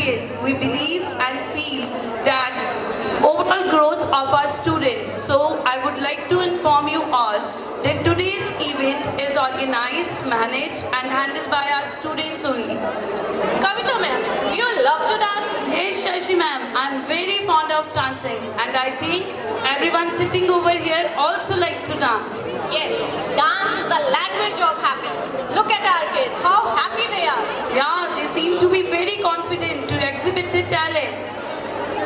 BMPS, we believe and feel that overall growth of our students. So I would like to inform you all that today's event is organized, managed and handled by our students only. Kavita ma'am, do you love to dance? Yes, Shashi ma'am, I'm very fond of dancing and I think everyone sitting over here also like to dance. Yes, dance is the language of happiness. Look at our kids, how happy they are. Yeah, they seem to be very confident to exhibit their talent.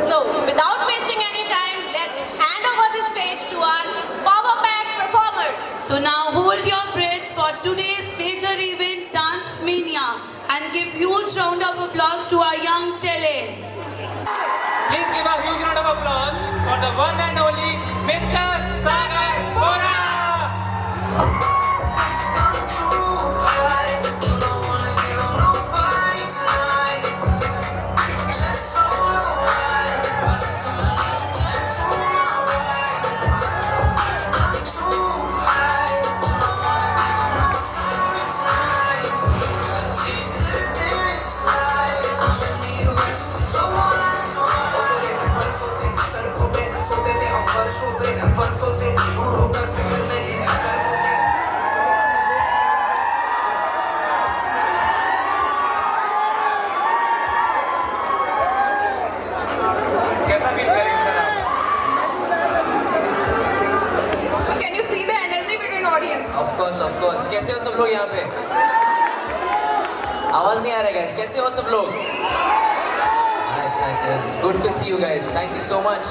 So, without wasting any time, let's hand over the stage to our power pack performers. So now hold your breath for today's major event, Dance Mania, and give huge round of applause to our young talent. Please give a huge round of applause for the one and only Mr. Sagar Bora. कैसा feel कर रहे हैं sir आप? Can you see the energy between audience? Of course. कैसे हो सब लोग यहाँ पे? आवाज नहीं आ रहा है guys. कैसे हो सब लोग? Nice. Good to see you guys. Thank you so much.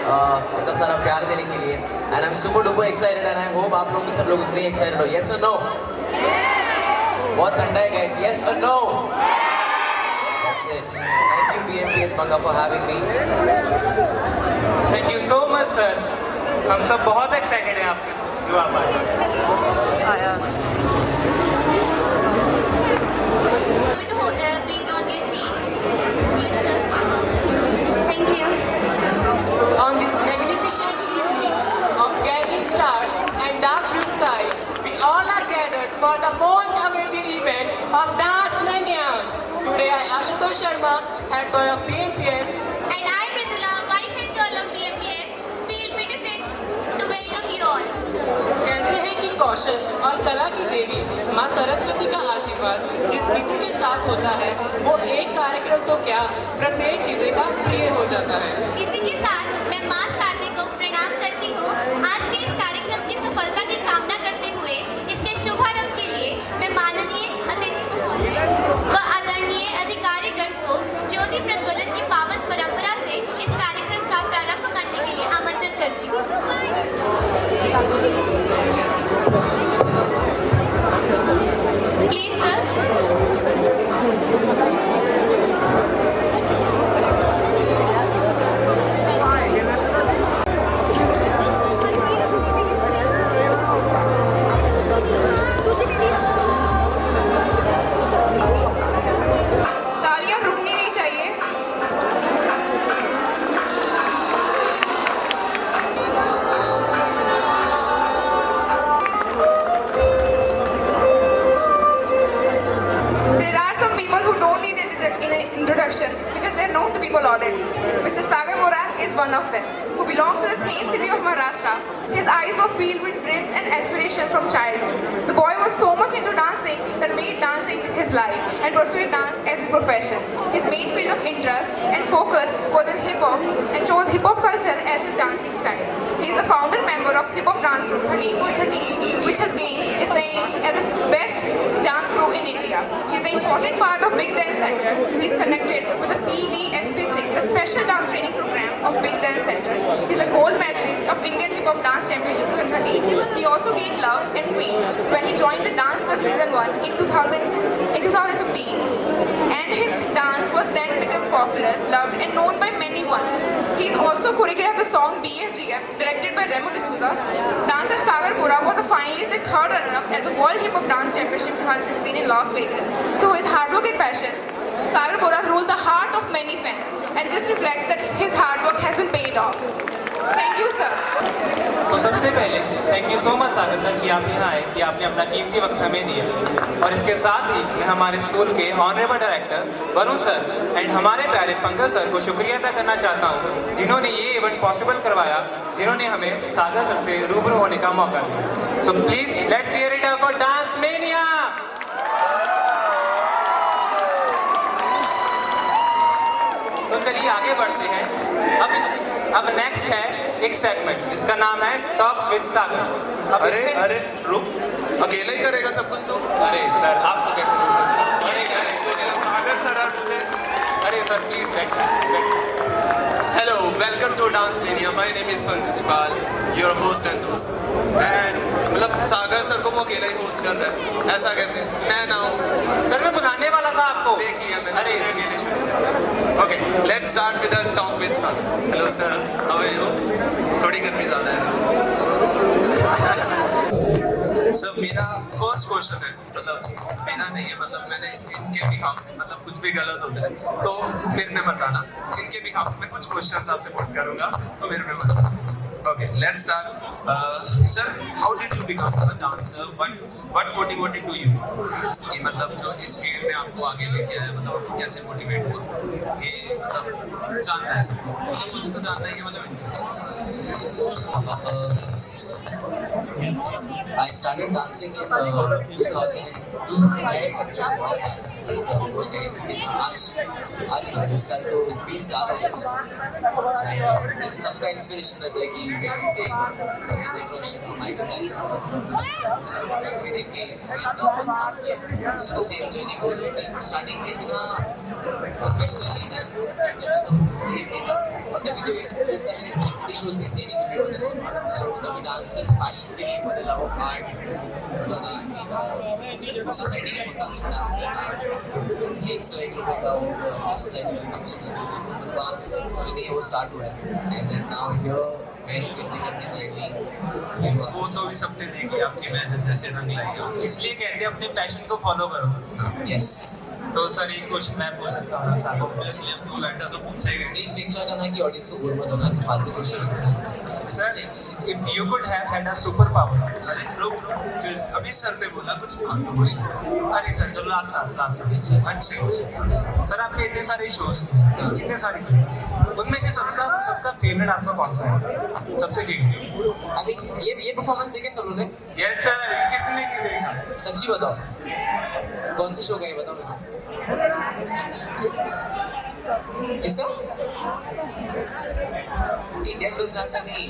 इतना सारा प्यार देने के लिए. And I'm super duper excited and I hope आप लोग भी सब लोग उतने ही excited हो. Yes or no? बहुत ठंडा है guys. Yes or no? That's it. Thank you BMPS Banga for having me. Thank you so much sir. हम सब बहुत excited हैं आपके जो आप आए. Please on this seat. Yes, sir. Thank you. On this magnificent evening of gathering stars and dark blue sky, we all are gathered for the most awaited event of Dance Mania. Today I, Ashutosh Sharma, head boy of BMPS, And I, Mridula, Vice Head Girl of BMPS, feel beatific to welcome you all. कहते हैं कि कौशल और कला की देवी माँ सरस्वती का आशीर्वाद जिस किसी के साथ होता है वो एक कार्यक्रम तो क्या प्रत्येक हृदय का प्रिय हो जाता है. इसी के साथ मैं माँ शारदे को प्रणाम करती हूँ. आज के इस कार्यक्रम की सफलता की कामना करते हुए इसके शुभारंभ के लिए मैं माननीय अतिथि महोदय व आदरणीय अधिकारीगण को ज्योति प्रज्वलन की पावन परंपरा से इस कार्यक्रम का प्रारंभ करने के लिए आमंत्रित करती हूँ. Please, sir. तालियां रुकनी नहीं चाहिए. There are some people who don't need an introduction because they're known to people already. Mr. Sagar Bora is one of them, who belongs to the Thane city of Maharashtra. His eyes were filled with dreams and aspiration from childhood. The boy was so much into dancing that made dancing his life and pursued dance as his profession. His main field of interest and focus was in hip-hop and chose hip-hop culture as his dancing style. He is the founder member of hip-hop dance crew 13.13, which has gained its name as the best dance crew in India. He is the important part of Big Dance Center. He is connected with the PDSP6, a special dance training program of Big Dance Center. He is the gold medalist of Indian Hip Hop Dance Championship 2013. He also gained love and fame when he joined the Dance Plus Season 1 in 2015. And his dance was then become popular, loved and known by many one. He also choreographed the song BFGM, directed by Remo D'Souza. Dancer Sagar Bora was a finalist and third runner-up at the World Hip Hop Dance Championship 2016 in Las Vegas. Through his hard work and passion, Sagar Bora ruled the heart of many fans, and this reflects that his hard work has been paid off. Thank you, sir. तो सबसे पहले thank you so much Sagar sir कि आप यहाँ आए, कि आपने अपना कीमती वक्त हमें दिया। और इसके साथ ही मैं हमारे स्कूल के honourable director Varun sir and हमारे प्यारे पंकज सर को शुक्रिया अदा करना चाहता हूँ, जिन्होंने ये इवेंट पॉसिबल करवाया, जिन्होंने हमें सागर सर से रूबरू होने का मौका दिया। So please let's hear it for dance mania. तो चलिए आगे बढ़ते हैं। अब नेक्स्ट है एक सेगमेंट जिसका नाम है टॉक्स विद सागर। अब अरे इसमें- अरे रुक, अकेला ही करेगा सब कुछ तू? अरे सर आपको कैसे बोल सकते हैं? सागर सर और मुझे। अरे सर प्लीज बैठ। Hello, welcome to dance mania. My name is Pankaj Pal, your host and दोस्त। एंड मतलब सागर सर को वो अकेला ही होस्ट कर रहा है, ऐसा कैसे? मैं ना हूँ। सर मैं बुलाने वाला था आपको। देख लिया मैंने। अरे अकेले शुरू। Okay, let's start with a talk with Sagar. Hello sir, how are you? थोड़ी गर्मी ज़्यादा है। सर मेरा फर्स्ट क्वेश्चन है, मतलब मेरा नहीं है, मतलब मैंने इनके बिहाफ में, मतलब कुछ भी गलत होता है तो मेरे पे बताना। इनके बिहाफ में कुछ क्वेश्चंस आपसे पुट करूंगा तो मेरे पे बताना। Okay, let's start. Sir, how did you become a dancer? What motivated to you? कि मतलब जो इस फील्ड में आपको आगे लेके आया, मतलब आपको कैसे मोटिवेट हुआ? ये मतलब जानना है सबको, मतलब मुझे तो जानना ही है, मतलब इनके साथ। I started dancing in 2002. I think which was बहुत time. Most negative. आज इस साल तो 20 साल हो गए उसको। And जैसे सबका इंस्पिरेशन रहता है कि ऋतिक रोशन और माइकल जैक्सन, सब उसको ही देख के डांस स्टार्ट किया। So the same journey goes with time. Starting में इतना प्रोफेशनली डांस कर रहा था तो ये नहीं था। और तभी तो इतने सारे कॉमेडी शोज में थे नहीं, to be honest. So तभी डांस सिर्फ पैशन के लिए, for the love of art होता था। सोसाइटी के फंक्शंस में डांस करना, 101 रुपए का वो सोसाइटी के फंक्शंस होते थे, सब मतलब वहाँ से जो नहीं है वो स्टार्ट हुआ है। एंड देन नाउ हियर मेहनत करते करते फाइनली वो तो भी सबने देख लिया आपकी मेहनत जैसे रंग लाई। इसलिए कहते हैं अपने पैशन को फॉलो करो। यस। तो सर एक क्वेश्चन मैं पूछ सकता हूँ ना सागर? ऑब्वियसली अब तू बैठा तो पूछेगा। प्लीज मेक श्योर करना कि ऑडियंस को बोर मत होना, ऐसे फालतू question. Sir if you could have had a super power. अरे रुक, फिर अभी सर ने बोला कुछ फालतू क्वेश्चन। अरे सर चलो लास्ट अच्छे क्वेश्चन। सर आपके इतने सारे शोज, इतने सारे फिल्म, उनमें से सबका फेवरेट आपका कौन सा है? सबसे फेवरेट? अभी ये परफॉर्मेंस देखे सब लोगों ने? यस सर, किसने की देखा? सच्ची बताओ कौन से शो का ये बताओ मेरे को। किसका? इंडियाज बेस्ट डांसर नहीं।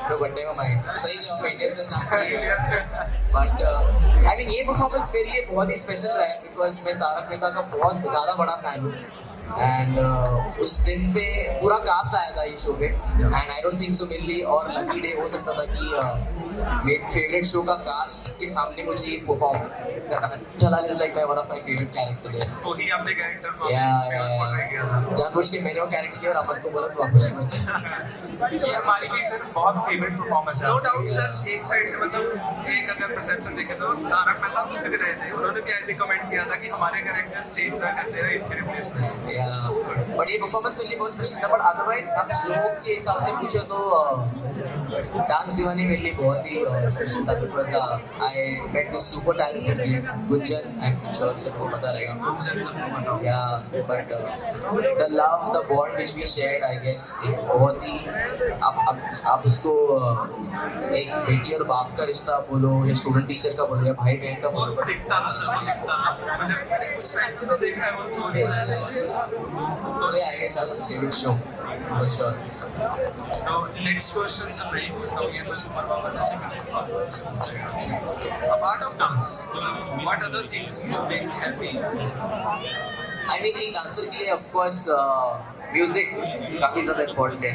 तो बड्डे में माइंड सही जवाब, India's best dancer. But I mean ये परफॉर्मेंस मेरे लिए बहुत ही स्पेशल रहा है, बिकॉज मैं तारक मेहता का बहुत ज़्यादा बड़ा फैन हूँ। एंड उस दिन पे पूरा कास्ट आया था ये शो पे, and I don't think so मेरे लिए और लकी डे हो सकता था कि मेरे फेवरेट शो का कास्ट के सामने मुझे ये परफॉर्म करना। Jalal is like one of my favourite character है। वही आपने कैरेक्टर या जानबूझ के मैंने वो कैरेक्टर किया और अमन को बोला तो वापस ही बोलते। ये हमारी भी सर बहुत फेवरेट परफॉर्मेंस है। नो डाउट सर, एक साइड से मतलब एक अगर परसेप्शन देखे तो तारक मेहता खुद भी रहे थे, उन्होंने भी आई थिंक कमेंट किया था कि हमारे कैरेक्टर्स चेंज ना कर दे रहे, इनके रिप्लेसमेंट। या बट ये परफॉर्मेंस मेरे लिए बहुत स्पेशल था। बट अदरवाइज आप शो के हिसाब से पूछो तो डांस दीवानी मेरे लिए बहुत ही स्पेशल था, because I met this super talented kid Gunjan. I am sure सबको पता रहेगा गुंजन, सबको बताओ। Yeah but the love the bond which we shared, I guess बहुत ही आप उसको एक बेटी और बाप का रिश्ता बोलो या स्टूडेंट टीचर का बोलो या भाई बहन का वो बोलो, दिखता था सर, वो दिखता था, मतलब मैंने कुछ टाइम तक तो देखा है वो story. so yeah, I guess that was favorite show for sure. तो नेक्स्ट क्वेश्चन सर मैं ही पूछता हूँ, ये तो सुपर पावर जैसे कि apart of dance what other things you make happy? I mean एक डांसर के लिए of course म्यूजिक काफ़ी ज़्यादा इम्पोर्टेंट है।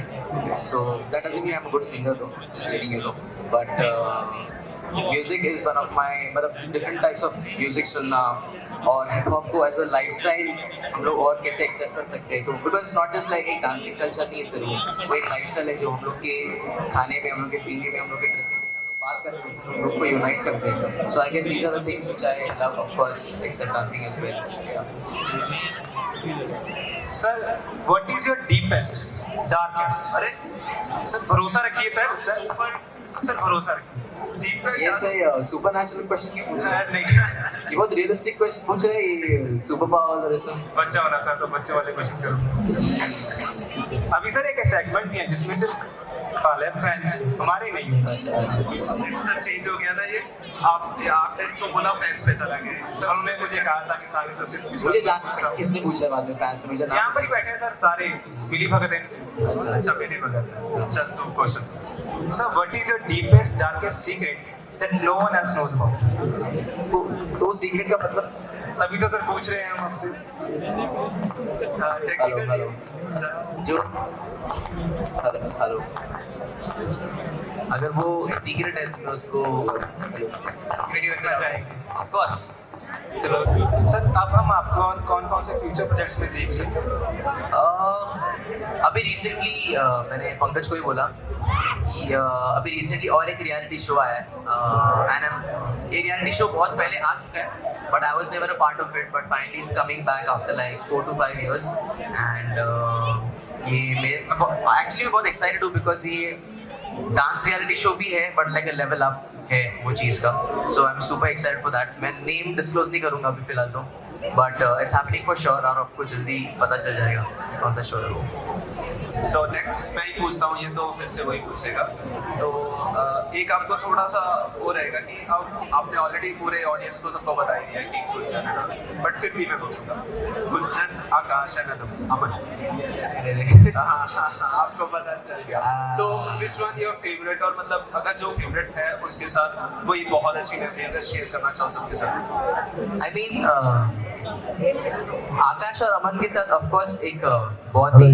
So that doesn't mean I'm a good singer though, just letting you know. But music is one of my मतलब different types of music सुनना और hip hop को एज अ लाइफस्टाइल हम लोग और कैसे एक्सेप्ट कर सकते हैं। तो because it's not just like एक डांसिंग कल्चर नहीं है सिर्फ, वो एक लाइफस्टाइल है जो हम लोग के खाने पे, हम लोग के पीने में, हम लोग के ड्रेसिंग पे, हम लोग बात करते हैं जिससे ग्रुप को यूनाइट करते हैं. So I guess these are the things which I love, of course, except dancing as well. Sir what is your deepest darkest? अरे सर भरोसा रखिए सर. सुपर सर भरोसा रखिए. डीप ये सही supernatural question क्यों पूछ रहे सर नहीं हैं? ये बहुत realistic question पूछ रहे हैं, ये super power और ऐसा. बच्चा होना सर, तो बच्चे वाले क्वेश्चन करो. अभी सर एक सेगमेंट नहीं है जिसमें सिर्फ वाले फ्रेंड्स हमारे नहीं है. अच्छा. सर चेंज हो गया ना ये. आपने तो बोला फैंस पे चला गया. सर उन्होंने मुझे कहा था कि सागर सर से मुझे जानना किसने पूछा है बाद में फैन तो मुझे यहाँ नाम. पर ही बैठे हैं सर सारे मिली भगत हैं. अच्छा मेरी बगल. चल तुम question. Sir what is your deepest darkest secret that no one else knows about? तो सीक्रेट का मतलब तभी तो सर पूछ रहे हैं हम आपसे. हेलो जो हेलो अगर वो सीक्रेट है तो मैं उसको नहीं रखना चाहेंगे. Of course. चलो सर अब हम आपको और कौन कौन से फ्यूचर प्रोजेक्ट्स में देख सकते हैं? अभी रिसेंटली मैंने पंकज को ही बोला कि अभी रिसेंटली और एक रियलिटी शो आया है एंड ये रियलिटी शो बहुत पहले आ चुका है but I was never a part of it but finally it's coming back after like 4 to 5 years and ये एक्चुअली मैं बहुत एक्साइटेड हूँ बिकॉज ये डांस रियलिटी शो भी है but like a level up है वो चीज़ का. So I am super excited for that. मैं नेम डिस्क्लोज नहीं करूँगा अभी फिलहाल तो but it's happening for sure और आपको जल्दी पता चल जाएगा कौन सा शो है वो. तो नेक्स्ट मैं ही पूछता हूँ, ये तो फिर से वही पूछेगा. तो एक आपको थोड़ा सा वो रहेगा कि अब आपने ऑलरेडी पूरे ऑडियंस को सबको बता ही दिया कि गुंजन है बट फिर भी मैं पूछूंगा. गुंजन, आकाश एंड अमन. हाँ, आपको पता चल गया. तो विच वन योर फेवरेट और मतलब अगर जो फेवरेट है उसके साथ कोई बहुत अच्छी मेमोरी अगर शेयर करना चाहो सबके साथ. आई मीन आकाश और अमन के साथ ऑफ कोर्स एक बहुत ही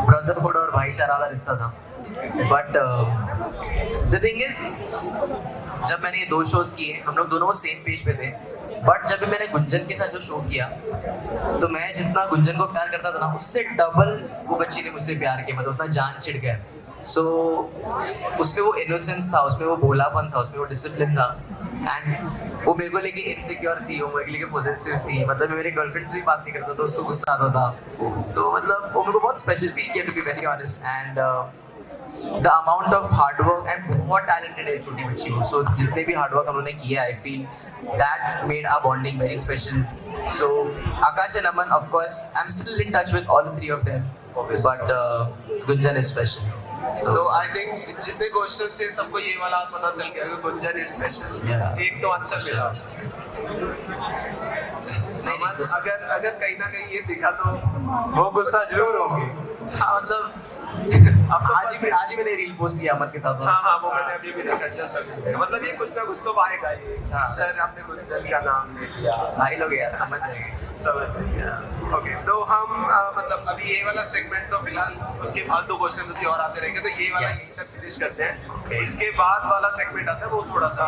ब्रदरहुड और भाईचारा वाला रिश्ता था बट द थिंग इज जब मैंने ये 2 शोज किए हम लोग दोनों सेम पेज पे थे बट जब भी मैंने गुंजन के साथ जो शो किया तो मैं जितना गुंजन को प्यार करता था ना उससे डबल वो बच्ची ने मुझसे प्यार किया. मतलब उतना जान छिड़ गया. सो उसमें वो इनोसेंस था, उसमें वो भोलापन था, उसमें वो डिसिप्लिन था एंड वो मेरे को लेके इनसिक्योर थी, वो मेरे को लेके पॉजिटिव थी. मतलब मैं मेरे गर्लफ्रेंड से भी बात नहीं करता था, उसको गुस्सा आता था. तो मतलब वो मेरे को बहुत स्पेशल फील किया to be very honest and the amount of hard work and बहुत टैलेंटेड है छोटी बच्ची को. सो जितने भी हार्डवर्क उन्होंने किया I feel that made our bonding very special. So Akash and Aman of course I am still in touch with all 3 of them but Gunjan is special. तो आई थिंक जितने क्वेश्चन थे सबको ये वाला पता चल गया कि गुंजन इज स्पेशल. Yeah. एक तो आंसर मिला. नहीं, अगर कहीं ना कहीं ये दिखा तो वो गुस्सा जरूर होंगे. हाँ मतलब आज ही मैंने रील पोस्ट किया अमन के साथ. हाँ वो मैंने अभी भी देखा. जस्ट अभी मतलब ये कुछ ना कुछ तो पाएगा ये. सर आपने गुंजन का नाम ले लिया. भाई लोग यार समझ जाएंगे. समझ गया. ओके तो हम मतलब अभी ये वाला सेगमेंट तो फिलहाल उसके फालतू क्वेश्चन उसके और आते रहेंगे तो ये वाला Yes. फिनिश करते हैं. Okay. इसके बाद वाला सेगमेंट आता है वो थोड़ा सा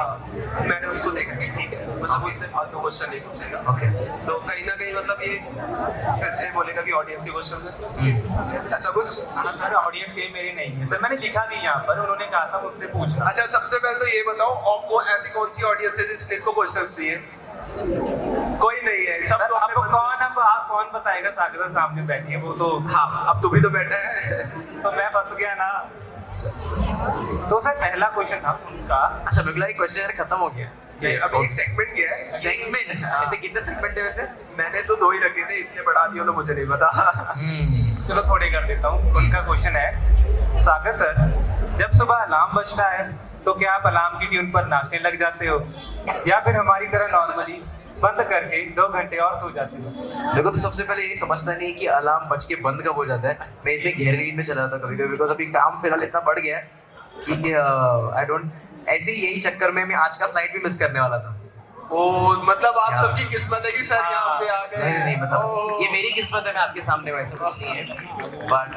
मैंने उसको देखा कि ठीक है मतलब वो इतने फालतू क्वेश्चन नहीं पूछेगा. ओके. तो कहीं ना कहीं मतलब ये फिर से बोलेगा कि ऑडियंस के क्वेश्चन है ऐसा कुछ. हाँ सर ऑडियंस के मेरी नहीं है सर. मैंने लिखा नहीं यहाँ पर, उन्होंने कहा था मुझसे पूछना. अच्छा सबसे पहले तो ये बताओ आपको ऐसी कौन सी ऑडियंस है जिसने इसको क्वेश्चंस दिए. कोई नहीं है. सब तो आपको कौन अब आप कौन बताएगा? सागर सर सामने बैठी है वो तो. हाँ अब तू भी तो बैठा है. तो मैं फंस गया ना. तो सर पहला क्वेश्चन था उनका. अच्छा मेरे को लगा क्वेश्चन यार खत्म हो गया. ये अभी एक सेगमेंट गया है. सेगमेंट ऐसे कितने सेगमेंट है वैसे? मैंने तो 2 ही रखे थे, इसने बढ़ा दिया तो मुझे नहीं पता. चलो थोड़े कर देता हूँ. उनका क्वेश्चन है सागर सर जब सुबह अलार्म बजता है तो क्या आप अलार्म की ट्यून पर नाचने लग जाते हो या फिर हमारी तरह नॉर्मली बंद करके 2 घंटे और सो जाते हो? देखो तो सबसे पहले ये समझता नहीं कि अलार्म बज के बंद कब हो जाता है. मैं इतने गहरी नींद में चला जाता कभी कभी बिकॉज अभी काम फिलहाल इतना बढ़ गया है कि आई डोंट ऐसे ही यही चक्कर में मैं आज का फ्लाइट भी मिस करने वाला था. ओ मतलब आप Yeah. सबकी किस्मत है कि सर यहाँ पे आ गए. नहीं मतलब ओह. ये मेरी किस्मत है मैं आपके सामने वैसा कुछ नहीं है बट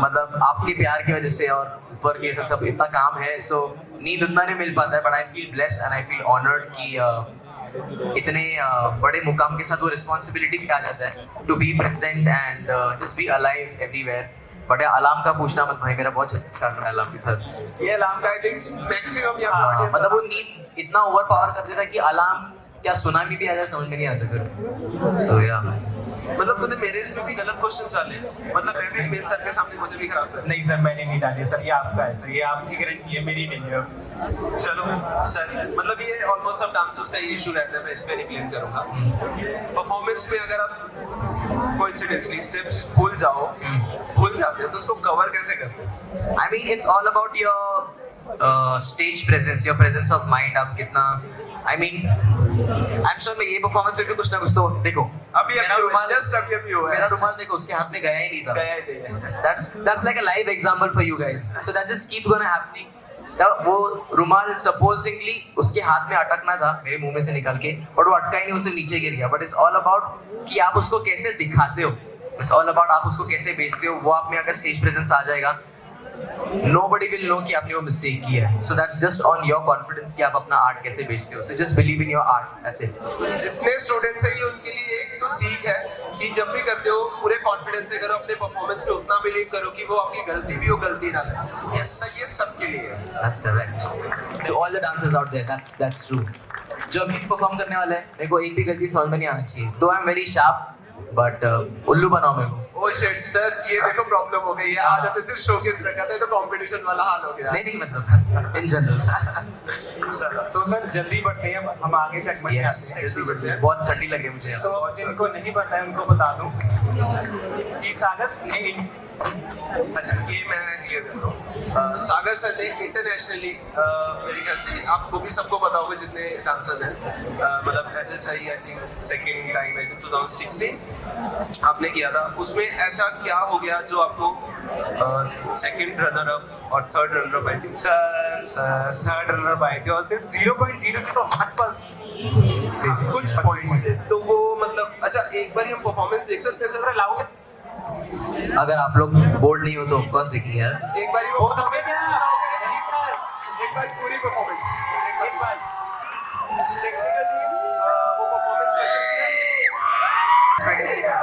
मतलब आपके प्यार की वजह से और ऊपर के सब इतना काम है सो नींद उतना नहीं मिल पाता है but I feel blessed and I feel honoured कि इतने बड़े मुकाम के साथ वो रिस्पॉन्सिबिलिटी भी आ जाता है to be present and just be alive everywhere but alarm का पूछना मत भाई, मेरा बहुत अच्छा है अलार्म की तरह। ये अलार्म का आई थिंक मैक्सिमम यहाँ पे audience मतलब वो नींद इतना ओवर पावर कर देता कि अलार्म क्या सुनामी भी आ जाए समझ में नहीं आता फिर। सो या मतलब तूने मेरे इसमें भी गलत क्वेश्चन डाले, मतलब मैं भी मेरे सर के सामने मुझे भी खराब कर। नहीं सर, मैंने नहीं डाली सर, ये आपका है सर, ये आपकी गारंटी है, मेरी नहीं है। चलो सर, मतलब ये ऑलमोस्ट सब डांसर्स का इशू रहता है, मैं इस पे नहीं ब्लेम करूंगा। परफॉर्मेंस में अगर आप कोइंसिडेंटली स्टेप्स भूल जाते हो तो उसको कवर कैसे करते हो? I mean it's all about your stage presence, your presence of mind. आप कितना आई एम श्योर मैं ये परफॉर्मेंस में भी कुछ ना कुछ तो देखो, अभी मेरा रुमाल जस्ट अभी हुआ मेरा है, रुमाल देखो उसके हाथ में गया ही नहीं था। गया ही नहीं है। that's like a live example for you guys, so that just keep gonna happening। तब वो रुमाल सपोजिंगली उसके हाथ में अटकना था मेरे मुंह में से निकल के, बट वो अटका ही नहीं, उसे नीचे गिर गया। बट इट्स ऑल अबाउट कि आप उसको कैसे दिखाते हो, इट्स ऑल अबाउट आप उसको कैसे बेचते हो। वो आप में अगर स्टेज प्रेजेंस आ जाएगा, nobody will know कि आपने वो मिस्टेक किया है। So that's just on your confidence कि आप अपना आर्ट कैसे बेचते हो। So just believe in your art, that's it। जितने स्टूडेंट्स हैं ये उनके लिए एक तो सीख है कि जब भी करते हो पूरे कॉन्फिडेंस से करो, अपने परफॉर्मेंस पे उतना बिलीव करो कि वो आपकी गलती भी हो, गलती ना लगे। Yes, ये सबके लिए है। that's correct। To all the dancers out there, that's true। जो अभी परफॉर्म करने वाले हैं, मेरे को एक भी गलती समझ में नहीं आना चाहिए। तो I am very sharp, but उल्लू बनाओ मेरे को। ओ शिट सर, ये देखो प्रॉब्लम हो गई है। आज हमने सिर्फ शोकेस रखा था तो कंपटीशन वाला हाल हो गया। नहीं मतलब इन जनरल। चलो तो सर जल्दी बढ़ते हैं, अब हम आगे सेगमेंट में आते हैं। जल्दी बढ़ते हैं। बहुत ठंडी लग रही है मुझे यहाँ। तो जिनको नहीं पता है उनको बता दूं कि सागस ने अच्छा ये मैं क्लियर कर रहा हूँ। सागर सर ने इंटरनेशनली मेरे ख्याल से आपको भी सबको पता होगा जितने डांसर्स हैं, मतलब HSI I think second time I think 2016 आपने किया था। उसमें ऐसा क्या हो गया जो आपको सेकंड रनर अप और third runner up I think third runner पाए थे और सिर्फ 0.0 तो हमारे पास कुछ पॉइंट्स से, तो वो मतलब अच्छा एक बार हम परफॉर्मेंस देख सकते हैं सर? लाउड अगर आप लोग बोर्ड नहीं हो तो ऑफ कोर्स देखिए यार। एक बार वो एक बार पूरी परफॉर्मेंस एक बार टेक्निकली वो परफॉर्मेंस कैसे किया?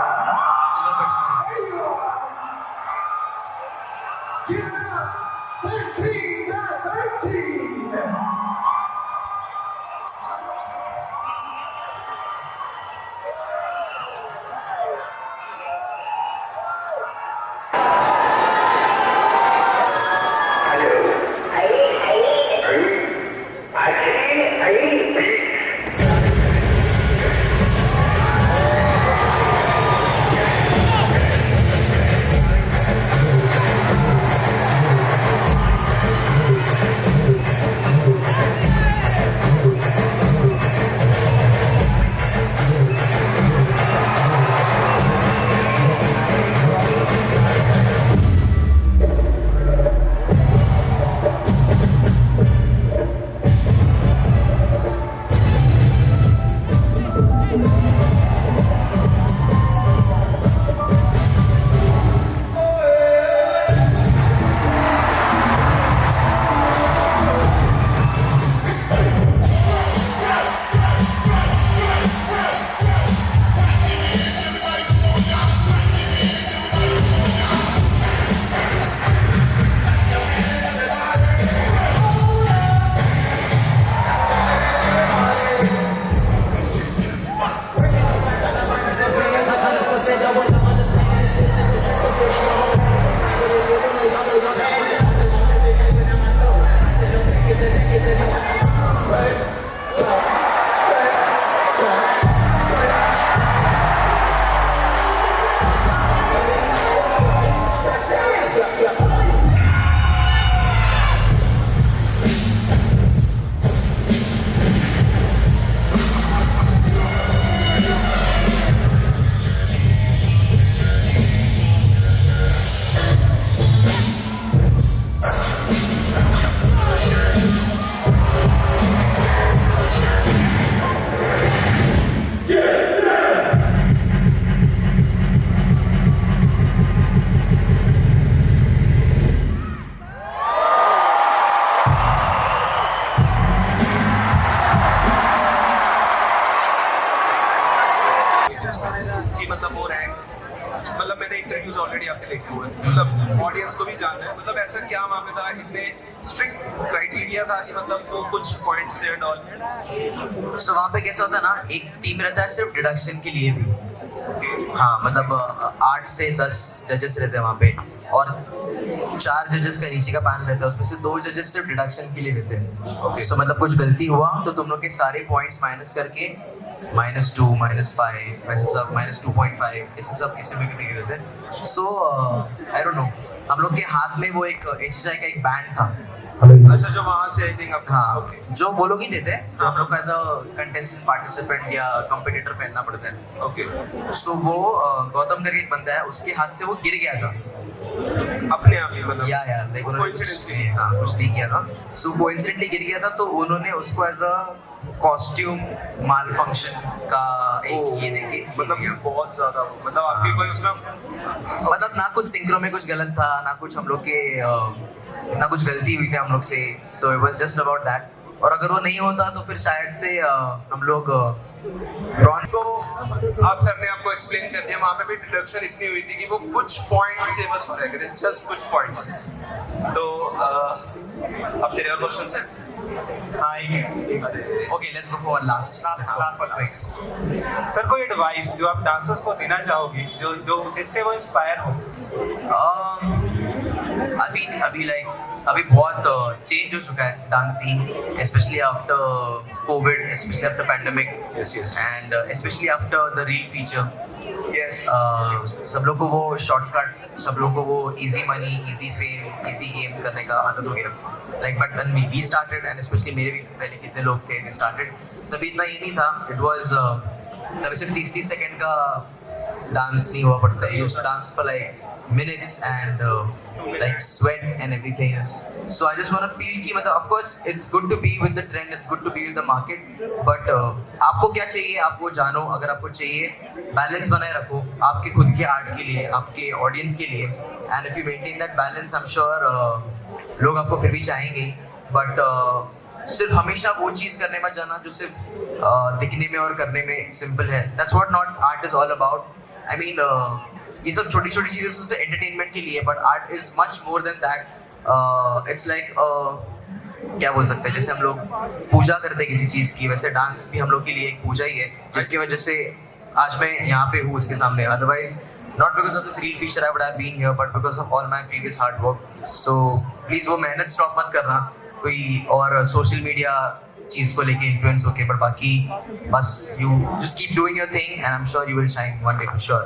के लेके हुए हैं, मतलब ऑडियंस को भी जानना है, मतलब ऐसा क्या वहाँ पे था, इतने स्ट्रिक्ट क्राइटेरिया था कि मतलब वो कुछ पॉइंट्स से एंड ऑल? सो वहाँ पे कैसा होता है ना, एक टीम रहता है सिर्फ डिडक्शन के लिए भी। हाँ मतलब 8 से 10 जजेस रहते हैं वहाँ पे, और 4 जजेस का नीचे का पैनल रहता है, उसमें से 2 जजेस सिर्फ डिडक्शन के लिए रहते हैं। सो मतलब कुछ गलती हुआ तो तुम लोग के सारे पॉइंट्स माइनस करके -2, -5 वैसे सब -2.5 ऐसे सब किसी में कभी रहते हैं। सो आई डोंट नो, हम लोग के हाथ में वो एक HHI का एक बैंड था। अच्छा, जो वहाँ से आई थिंक हाँ ओके, जो वो लोग ही देते हैं, जो हम लोग को एज अ कंटेस्टेंट पार्टिसिपेंट या कॉम्पिटिटर पहनना पड़ता है। ओके, सो वो गौतम करके एक बंदा है, उसके हाथ से वो गिर गया था। अपने आप ही मतलब या लाइक उन्होंने Coincidentally. हाँ कुछ नहीं किया था। सो कोइंसिडेंटली गिर गया था, तो उन्होंने उसको एज अ कॉस्ट्यूम माल फंक्शन का एक ये देके मतलब बहुत ज्यादा, मतलब आपके कोई उसमें मतलब ना कुछ सिंक्रो में कुछ गलत था, ना कुछ हम लोग के ना कुछ गलती हुई थी हम लोग से। So it was just about that, और अगर वो नहीं होता तो फिर शायद से हम लोग ब्रॉन्ज तो आज सर ने आपको एक्सप्लेन कर दिया, वहाँ पे भी डिडक्शन इतनी हुई थी कि वो कुछ पॉइंट से बस हो रहे थे, जस्ट कुछ पॉइंट्स। तो अब तेरे और क्वेश्चन है? हाँ एक okay, let's go for last. Sir कोई एडवाइस जो आप डांसर्स को देना चाहोगे, जो जो जिससे वो इंस्पायर हो? अभी बहुत चेंज हो चुका है dance scene, specially after COVID, specially after pandemic, Yes, yes. And specially after the reel feature. Yes, सब लोग को वो शॉर्टकट, सब लोग को वो easy money, easy fame, easy game करने का आदत हो गया। Like but when we started, and specially मेरे भी पहले कितने लोग थे दे स्टार्टेड, तभी इतना ये नहीं था। इट वाज तभी सिर्फ 30 सेकंड का डांस नहीं हुआ पड़ता है, used to dance for like minutes and like sweat and everything. So I just want to feel कि मतलब of course it's good to be with the trend, it's good to be with the market, but आपको क्या चाहिए आप वो जानो। अगर आपको चाहिए, बैलेंस बनाए रखो आपके खुद के आर्ट के लिए, आपके ऑडियंस के लिए, and if you maintain that balance, I'm sure लोग आपको फिर भी चाहेंगे। बट सिर्फ हमेशा वो चीज़ करने मत जाना जो सिर्फ दिखने में और करने में सिंपल है। That's what not art is all about. I mean ये सब छोटी छोटी चीज़ें सिर्फ एंटरटेनमेंट के लिए, but art is much more than that. It's like क्या बोल सकते हैं, जैसे हम लोग पूजा करते हैं किसी चीज़ की, वैसे डांस भी हम लोग के लिए एक पूजा ही है, जिसकी वजह से आज मैं यहाँ पे हूँ उसके सामने। Otherwise not because of this reel feature I would have been here, but because of all my previous hard work. So please वो मेहनत स्टॉप मत करना कोई और सोशल मीडिया चीज़ को लेके इन्फ्लुएंस होके, पर बाकी बस you just keep doing your thing and I am sure you will shine one day for sure.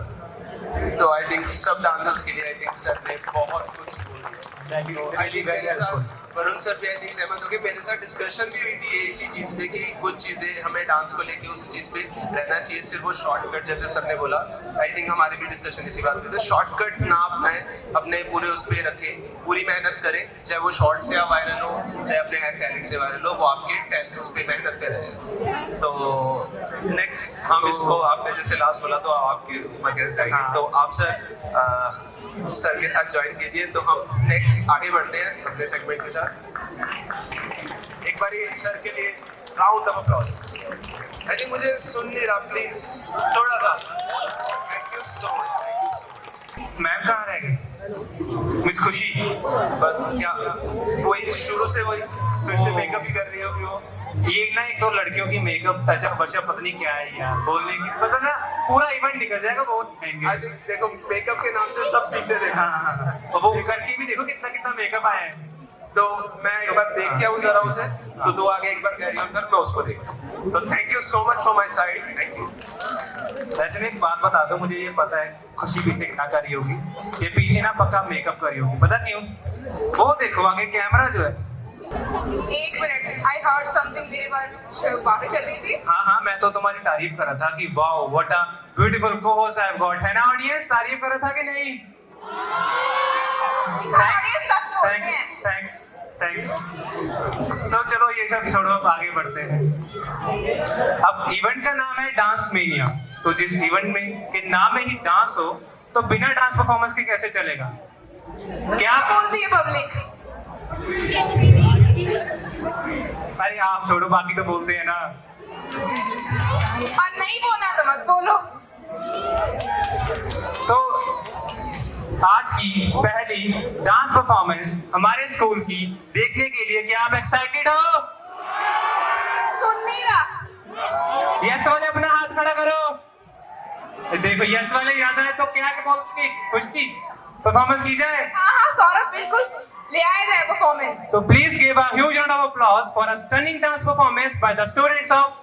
तो आई थिंक सब डांसर्स के लिए आई थिंक सर ने बहुत कुछ बोल दिया। आई थिंक मेरे साथ वरुण सर भी आई थिंक सहमत हो गए, मेरे साथ डिस्कशन भी हुई थी इसी चीज़ पे कि कुछ चीज़ें हमें डांस को लेके उस चीज़ पे रहना चाहिए, सिर्फ वो शॉर्टकट जैसे सर ने बोला। आई थिंक हमारी भी डिस्कशन इसी बात पे, तो शॉर्टकट ना अपनाएं, अपने पूरे उस पर रखें, पूरी मेहनत करें, चाहे वो शॉर्ट से आप वायरल हो, चाहे अपने टैलेंट से वायरल हो, वो आपके टैलेंट उस पर मेहनत करें। तो नेक्स्ट हम इसको, आपने जैसे लास्ट बोला तो आपके मर्कज जाएंगे, तो आप सर के साथ ज्वाइन कीजिए। तो हम नेक्स्ट आगे बढ़ते हैं अपने सेगमेंट के साथ। एक बार सर के लिए round of applause. I think मुझे सुन नहीं रहा, प्लीज थोड़ा सा। Thank you so much, thank you so much. Ma'am कहाँ रह गई? मिस खुशी। बस क्या वही शुरू से वही फिर से मेकअप ही कर रही होगी वो। ये ना एक तो लड़कियों की मेकअप टचअप वर्चअप पता नहीं क्या है यार, बोलने की पता ना पूरा इवेंट निकल जाएगा, बहुत महंगे। आई थिंक देखो मेकअप के नाम से सब पीछे देखो। हाँ, और वो करके भी देखो कितना कितना मेकअप आया है। तो मैं एक बार देख के आऊँ जरा उसे, तो तू आगे एक बार कैरी ऑन कर, मैं उसको देखता हूँ। तो thank you so much from my side, thank you. वैसे मैं एक बात बता दूं, मुझे ये पता है खुशी भी देखना कर रही होगी, ये पीछे ना पक्का मेकअप कर रही होगी, पता क्यों? वो देखो आगे कैमरा जो है। एक मिनट, आई हर्ड समथिंग, मेरे बारे में कुछ बातें चल रही थी। हाँ, मैं तो तुम्हारी तारीफ कर रहा था कि wow what a beautiful co-host I have got, है ना ऑडियंस? तारीफ कर रहा था कि नहीं? थैंक्स। तो चलो ये सब छोड़ो, अब आगे बढ़ते हैं। अब इवेंट का नाम है डांस मेनिया, तो जिस इवेंट में के नाम में ही डांस हो, तो बिना डांस परफॉर्मेंस के कैसे चलेगा? क्या बोलती है पब्लिक? अरे आप छोड़ो, बाकी तो बोलते हैं ना। और नहीं बोलना तो मत बोलो। तो आज की पहली डांस परफॉर्मेंस हमारे स्कूल की देखने के लिए क्या आप एक्साइटेड हो? सुन नहीं रहा। यस वाले अपना हाथ खड़ा करो। देखो यस वाले याद आए तो क्या बोलती खुशी परफॉर्मेंस की जाए। हाँ सौरभ बिल्कुल ले आए थे परफॉर्मेंस। तो please give a huge round of applause for a stunning dance performance by the students of